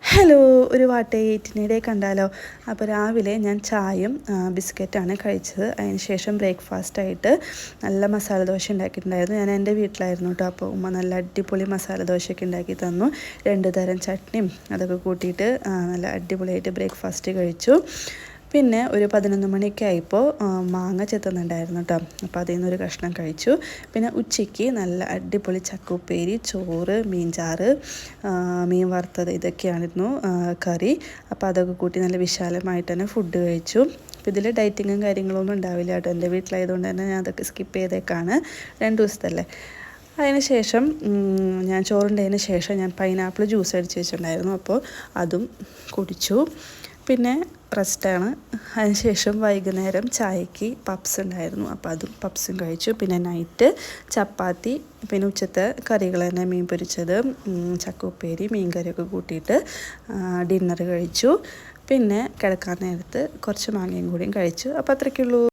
Hello, ഒരു വാട്ടേറ്റിനിടെ കണ്ടാലോ. അപ്പോൾ രാവിലെ ഞാൻ ചായയും ബിസ്ക്കറ്റാണ് കഴിച്ചത്. അതിന് ശേഷം ബ്രേക്ക്ഫാസ്റ്റായിട്ട് നല്ല മസാല ദോശ ഉണ്ടാക്കിയിട്ടുണ്ടായിരുന്നു. ഞാൻ എൻ്റെ വീട്ടിലായിരുന്നു കേട്ടോ. അപ്പോൾ ഉമ്മ നല്ല അടിപൊളി മസാല ദോശയൊക്കെ ഉണ്ടാക്കി തന്നു. 2 തരം ചട്നിയും അതൊക്കെ കൂട്ടിയിട്ട് നല്ല അടിപൊളിയായിട്ട് ബ്രേക്ക്ഫാസ്റ്റ് കഴിച്ചു. പിന്നെ ഒരു 11 മണിയൊക്കെ ആയപ്പോൾ മാങ്ങ ചെത്തുന്നുണ്ടായിരുന്നു കേട്ടോ. അപ്പോൾ അതിൽ നിന്നൊരു കഷ്ണം കഴിച്ചു. പിന്നെ ഉച്ചയ്ക്ക് നല്ല അടിപൊളി ചക്കുപ്പേരി, ചോറ്, മീൻചാറ്, മീൻ വറുത്തത് ഇതൊക്കെയായിരുന്നു കറി. അപ്പോൾ അതൊക്കെ കൂട്ടി നല്ല വിശാലമായിട്ട് തന്നെ ഫുഡ് കഴിച്ചു. അപ്പോൾ ഇതിൽ ഡയറ്റിങ്ങും കാര്യങ്ങളൊന്നും ഉണ്ടാവില്ല കേട്ടോ. എൻ്റെ വീട്ടിലായതുകൊണ്ട് തന്നെ ഞാൻ അതൊക്കെ സ്കിപ്പ് ചെയ്തേക്കാണ്. 2 ദിവസത്തല്ലേ. അതിന് ശേഷം ഞാൻ ചോറുണ്ടതിന് ശേഷം ഞാൻ പൈനാപ്പിൾ ജ്യൂസ് അടിച്ച് വെച്ചിട്ടുണ്ടായിരുന്നു. അപ്പോൾ അതും കുടിച്ചു. പിന്നെ റെസ്റ്റാണ്. അതിനുശേഷം വൈകുന്നേരം ചായക്ക് പപ്സ് ഉണ്ടായിരുന്നു. അപ്പോൾ അതും പപ്സും കഴിച്ചു. പിന്നെ നൈറ്റ് ചപ്പാത്തി, പിന്നെ ഉച്ചത്തെ കറികൾ തന്നെ മീൻ പൊരിച്ചത്, ചക്കുപ്പേരി, മീൻ കറിയൊക്കെ കൂട്ടിയിട്ട് ഡിന്നർ കഴിച്ചു. പിന്നെ കിടക്കാൻ നേരത്ത് കുറച്ച് മാങ്ങയും കൂടിയും കഴിച്ചു. അപ്പോൾ അത്രയ്ക്കുള്ളൂ.